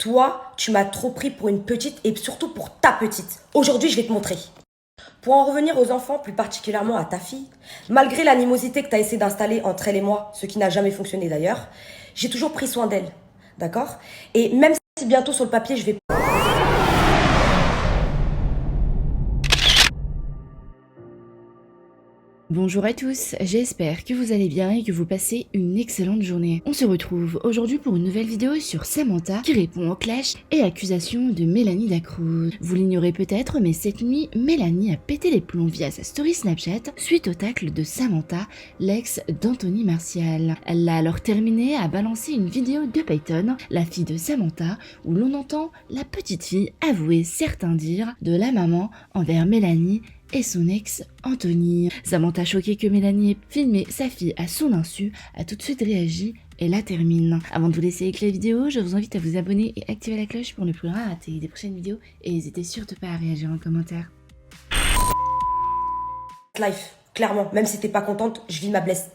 Toi, tu m'as trop pris pour une petite et surtout pour ta petite. Aujourd'hui, je vais te montrer. Pour en revenir aux enfants, plus particulièrement à ta fille, malgré l'animosité que tu as essayé d'installer entre elle et moi, ce qui n'a jamais fonctionné d'ailleurs, j'ai toujours pris soin d'elle. D'accord? Et même si bientôt sur le papier, je vais... Bonjour à tous, j'espère que vous allez bien et que vous passez une excellente journée. On se retrouve aujourd'hui pour une nouvelle vidéo sur Samantha qui répond aux clashs et accusations de Mélanie Dacruz. Vous l'ignorez peut-être, mais cette nuit, Mélanie a pété les plombs via sa story Snapchat suite au tacle de Samantha, l'ex d'Anthony Martial. Elle l'a alors terminé à balancer une vidéo de Peyton, la fille de Samantha, où l'on entend la petite fille avouer certains dires de la maman envers Mélanie et son ex Anthony. Samantha, choquée que Mélanie ait filmé sa fille à son insu, a tout de suite réagi et la termine. Avant de vous laisser avec la vidéo, je vous invite à vous abonner et activer la cloche pour ne plus rien rater des prochaines vidéos et n'hésitez surtout pas à réagir en commentaire. Life, clairement, même si t'es pas contente, je vis ma best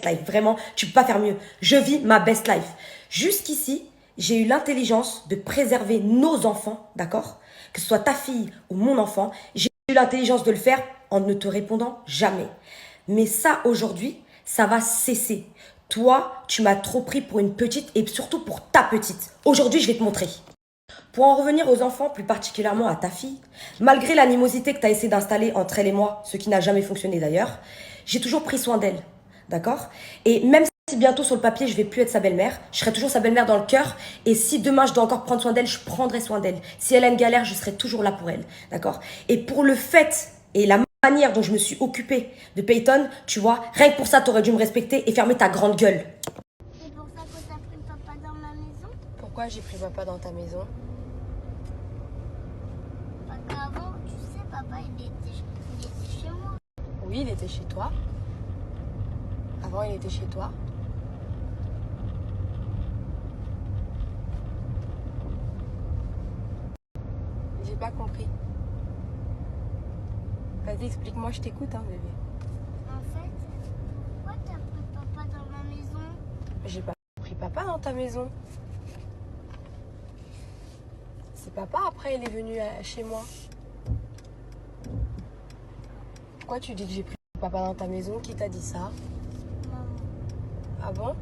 life. Vraiment, tu peux pas faire mieux. Je vis ma best life. Jusqu'ici, j'ai eu l'intelligence de préserver nos enfants, d'accord? Que ce soit ta fille ou mon enfant, j'ai eu l'intelligence de le faire en ne te répondant jamais. Mais ça, aujourd'hui, ça va cesser. Toi, tu m'as trop pris pour une petite et surtout pour ta petite. Aujourd'hui, je vais te montrer. Pour en revenir aux enfants, plus particulièrement à ta fille, malgré l'animosité que tu as essayé d'installer entre elle et moi, ce qui n'a jamais fonctionné d'ailleurs, j'ai toujours pris soin d'elle. D'accord? Et même si bientôt sur le papier, je vais plus être sa belle-mère, je serai toujours sa belle-mère dans le cœur. Et si demain, je dois encore prendre soin d'elle, je prendrai soin d'elle. Si elle a une galère, je serai toujours là pour elle. D'accord? Et pour le fait et la manière dont je me suis occupée de Peyton, tu vois, rien que pour ça, tu aurais dû me respecter et fermer ta grande gueule. C'est pour ça que t'as pris papa dans ma maison? Pourquoi j'ai pris papa dans ta maison? Parce qu'avant, tu sais, papa, il était chez moi. Oui, il était chez toi. Avant, il était chez toi. J'ai pas compris. Vas-y, explique-moi, je t'écoute, hein, bébé. En fait, pourquoi t'as pris papa dans ma maison? J'ai pas pris papa dans ta maison. C'est papa, après, il est venu chez moi. Pourquoi tu dis que j'ai pris papa dans ta maison? Qui t'a dit ça? Maman. Ah bon?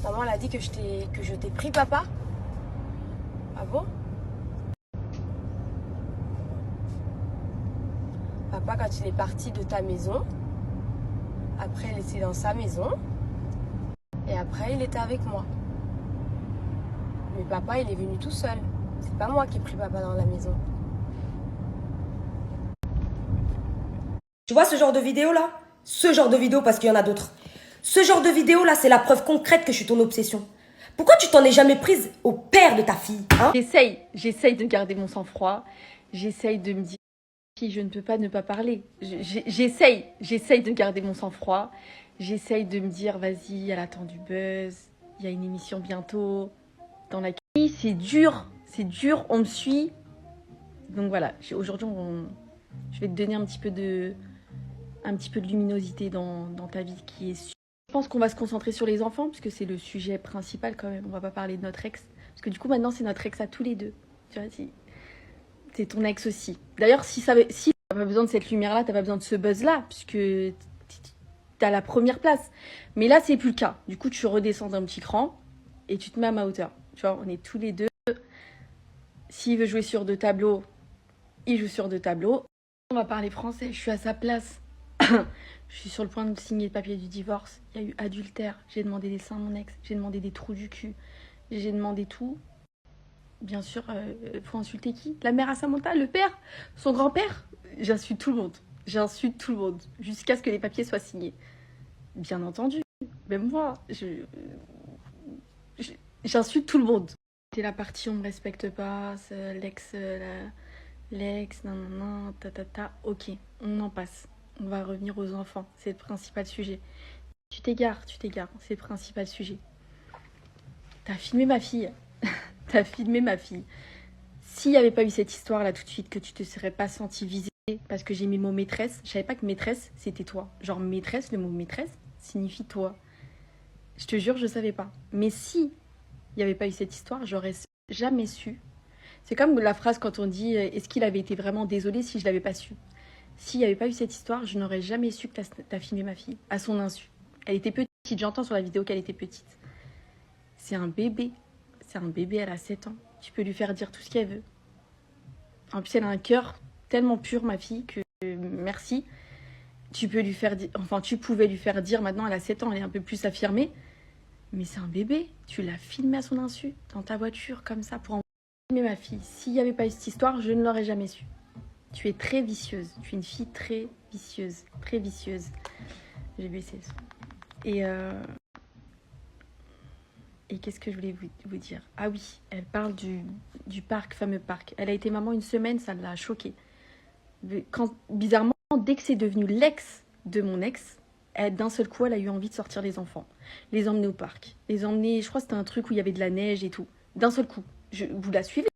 Maman, elle a dit que je t'ai pris papa? Ah bon? Papa, quand il est parti de ta maison, après, il était dans sa maison. Et après, il était avec moi. Mais papa, il est venu tout seul. C'est pas moi qui ai pris papa dans la maison. Tu vois ce genre de vidéo là? Ce genre de vidéo, parce qu'il y en a d'autres. Ce genre de vidéo là, c'est la preuve concrète que je suis ton obsession. Pourquoi tu t'en es jamais prise au père de ta fille, hein? J'essaye de garder mon sang-froid. J'essaye de me dire, je ne peux pas ne pas parler. J'essaye de garder mon sang-froid. J'essaye de me dire, vas-y, elle attend du buzz. Il y a une émission bientôt dans laquelle c'est dur, on me suit. Donc voilà, aujourd'hui, je vais te donner un petit peu de luminosité dans ta vie qui est sûre. Je pense qu'on va se concentrer sur les enfants, puisque c'est le sujet principal quand même. On va pas parler de notre ex. Parce que du coup, maintenant, c'est notre ex à tous les deux. Tu vois, c'est ton ex aussi. D'ailleurs, si t'as pas besoin de cette lumière-là, t'as pas besoin de ce buzz-là, puisque t'as la première place. Mais là, c'est plus le cas. Du coup, tu redescends d'un petit cran et tu te mets à ma hauteur. Tu vois, on est tous les deux. S'il veut jouer sur 2 tableaux, il joue sur 2 tableaux. On va parler français, je suis à sa place. Je suis sur le point de signer le papier du divorce. Il y a eu adultère. J'ai demandé des seins à mon ex. J'ai demandé des trous du cul. J'ai demandé tout. Bien sûr, faut insulter qui? La mère à Samantha, le père, son grand-père. J'insulte tout le monde. J'insulte tout le monde. Jusqu'à ce que les papiers soient signés. Bien entendu. Même moi, j'insulte tout le monde. C'est la partie on me respecte pas, l'ex, non, non, non, ok, on en passe. On va revenir aux enfants, c'est le principal sujet. Tu t'égares, c'est le principal sujet. T'as filmé ma fille. T'as filmé ma fille. S'il n'y avait pas eu cette histoire-là tout de suite, que tu te serais pas senti visée parce que j'ai mis mot maîtresse, je savais pas que maîtresse, c'était toi. Genre maîtresse, le mot maîtresse signifie toi. Je te jure, je savais pas. Mais si il n'y avait pas eu cette histoire, j'aurais jamais su. C'est comme la phrase quand on dit est-ce qu'il avait été vraiment désolé si je l'avais pas su. S'il n'y avait pas eu cette histoire, je n'aurais jamais su que t'as filmé ma fille, à son insu. Elle était petite, j'entends sur la vidéo qu'elle était petite. C'est un bébé. C'est un bébé, elle a 7 ans. Tu peux lui faire dire tout ce qu'elle veut. En plus, elle a un cœur tellement pur, ma fille, que merci. Tu peux lui faire dire, enfin, tu pouvais lui faire dire, maintenant elle a 7 ans, elle est un peu plus affirmée. Mais c'est un bébé. Tu l'as filmé à son insu, dans ta voiture, comme ça, pour en filmer ma fille. S'il n'y avait pas eu cette histoire, je ne l'aurais jamais su. Tu es très vicieuse. Tu es une fille très vicieuse. Très vicieuse. J'ai baissé le son. Et qu'est-ce que je voulais vous dire? Ah oui, elle parle du parc, fameux parc. Elle a été maman une semaine, ça l'a choquée. Bizarrement, dès que c'est devenu l'ex de mon ex, d'un seul coup, elle a eu envie de sortir les enfants. Les emmener au parc. Les emmener, je crois que c'était un truc où il y avait de la neige et tout. D'un seul coup. Vous la suivez?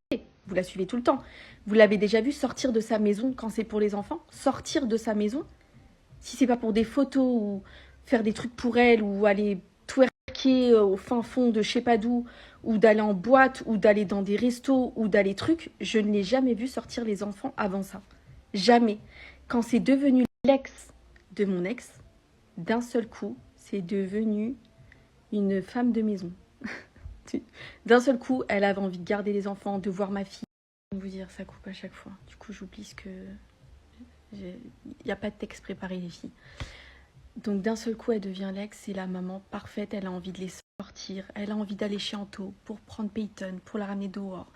Vous la suivez tout le temps. Vous l'avez déjà vu sortir de sa maison quand c'est pour les enfants? Sortir de sa maison? Si c'est pas pour des photos ou faire des trucs pour elle ou aller twerker au fin fond de je sais pas d'où, ou d'aller en boîte, ou d'aller dans des restos, ou d'aller trucs, je ne l'ai jamais vu sortir les enfants avant ça. Jamais. Quand c'est devenu l'ex de mon ex, d'un seul coup, c'est devenu une femme de maison. D'un seul coup, elle avait envie de garder les enfants, de voir ma fille. Je vais vous dire, ça coupe à chaque fois. Du coup, j'oublie ce que... Il n'y a pas de texte préparé, les filles. Donc d'un seul coup, elle devient l'ex, c'est la maman parfaite, elle a envie de les sortir, elle a envie d'aller chez Anto pour prendre Peyton, pour la ramener dehors.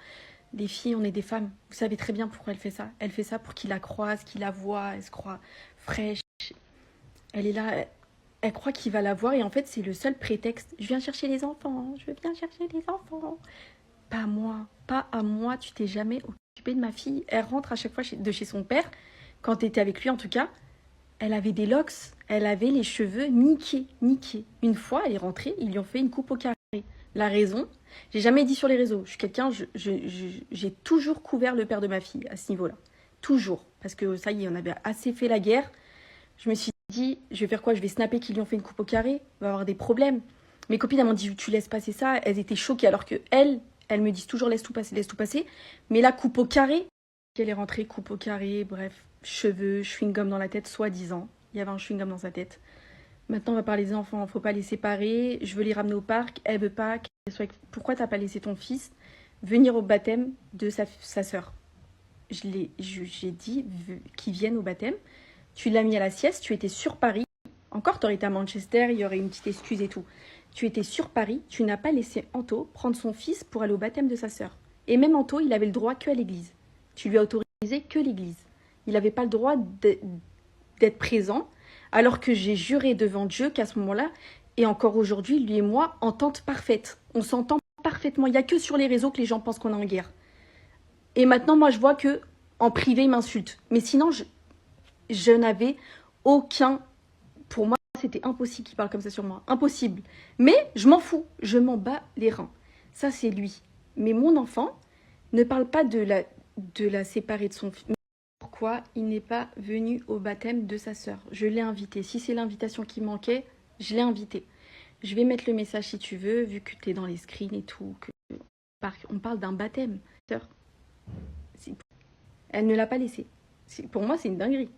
Les filles, on est des femmes, vous savez très bien pourquoi elle fait ça. Elle fait ça pour qu'il la croise, qu'il la voit, elle se croit fraîche. Elle est là, elle croit qu'il va la voir et en fait c'est le seul prétexte. Je viens chercher les enfants, je viens chercher les enfants. Pas à moi, pas à moi, tu t'es jamais occupée de ma fille. Elle rentre à chaque fois de chez son père, quand tu étais avec lui en tout cas. Elle avait des locks, elle avait les cheveux niqués. Une fois, elle est rentrée, ils lui ont fait une coupe au carré. La raison, j'ai jamais dit sur les réseaux. Je suis quelqu'un, j'ai toujours couvert le père de ma fille à ce niveau-là. Toujours. Parce que ça y est, on avait assez fait la guerre. Je me suis dit, je vais faire quoi? Je vais snapper qu'ils lui ont fait une coupe au carré. On va avoir des problèmes. Mes copines, elles m'ont dit, tu laisses passer ça. Elles étaient choquées alors que elles me disent toujours, laisse tout passer, laisse tout passer. Mais là, coupe au carré. Elle est rentrée, coupe au carré, bref. Cheveux, chewing-gum dans la tête, soi-disant. Il y avait un chewing-gum dans sa tête. Maintenant, on va parler des enfants. Faut pas les séparer. Je veux les ramener au parc. Elle veut pas. Pourquoi t'as pas laissé ton fils venir au baptême de sa sœur? J'ai dit qu'il vienne au baptême. Tu l'as mis à la sieste. Tu étais sur Paris. Encore, t'aurais été à Manchester. Il y aurait une petite excuse et tout. Tu étais sur Paris. Tu n'as pas laissé Anto prendre son fils pour aller au baptême de sa sœur. Et même Anto, il avait le droit que à l'église. Tu lui as autorisé que l'église. Il n'avait pas le droit d'être présent, alors que j'ai juré devant Dieu qu'à ce moment-là, et encore aujourd'hui, lui et moi, entente parfaite. On s'entend parfaitement. Il n'y a que sur les réseaux que les gens pensent qu'on est en guerre. Et maintenant, moi, je vois que en privé, il m'insulte. Mais sinon, je n'avais aucun... Pour moi, c'était impossible qu'il parle comme ça sur moi. Impossible. Mais je m'en fous. Je m'en bats les reins. Ça, c'est lui. Mais mon enfant ne parle pas de la séparer de son fils. Pourquoi il n'est pas venu au baptême de sa sœur? Je l'ai invité. Si c'est l'invitation qui manquait, je l'ai invité. Je vais mettre le message si tu veux, vu que tu es dans les screens et tout. On parle d'un baptême. Sœur. Elle ne l'a pas laissé. Pour moi, c'est une dinguerie.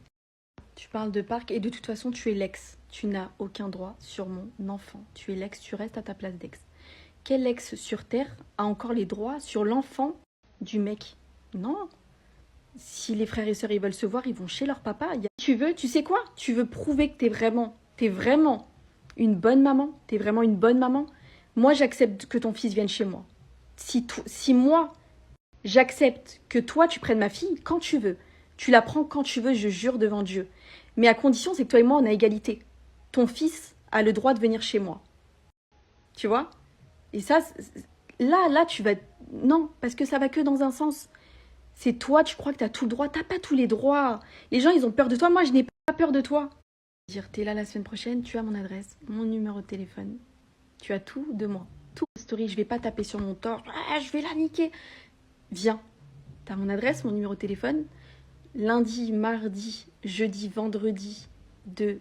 Tu parles de parc et de toute façon, tu es l'ex. Tu n'as aucun droit sur mon enfant. Tu es l'ex, tu restes à ta place d'ex. Quel ex sur Terre a encore les droits sur l'enfant du mec? Non. Si les frères et sœurs ils veulent se voir, ils vont chez leur papa. Tu sais quoi? Tu veux prouver que t'es vraiment une bonne maman? T'es vraiment une bonne maman? Moi, j'accepte que ton fils vienne chez moi. Si moi, j'accepte que toi, tu prennes ma fille quand tu veux. Tu la prends quand tu veux, je jure devant Dieu. Mais à condition, c'est que toi et moi, on a égalité. Ton fils a le droit de venir chez moi. Tu vois? Et ça, là, tu vas... Non, parce que ça va que dans un sens. C'est toi, tu crois que tu as tout le droit. T'as pas tous les droits. Les gens, ils ont peur de toi. Moi, je n'ai pas peur de toi. Dire, t'es là la semaine prochaine, tu as mon adresse, mon numéro de téléphone. Tu as tout de moi. Tout. Story, je vais pas taper sur mon torse. Ah, je vais la niquer. Viens. T'as mon adresse, mon numéro de téléphone. Lundi, mardi, jeudi, vendredi, de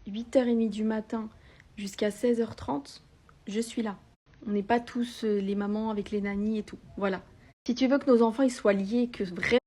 8h30 du matin jusqu'à 16h30, je suis là. On n'est pas tous les mamans avec les nannies et tout. Voilà. Si tu veux que nos enfants ils soient liés, que vraiment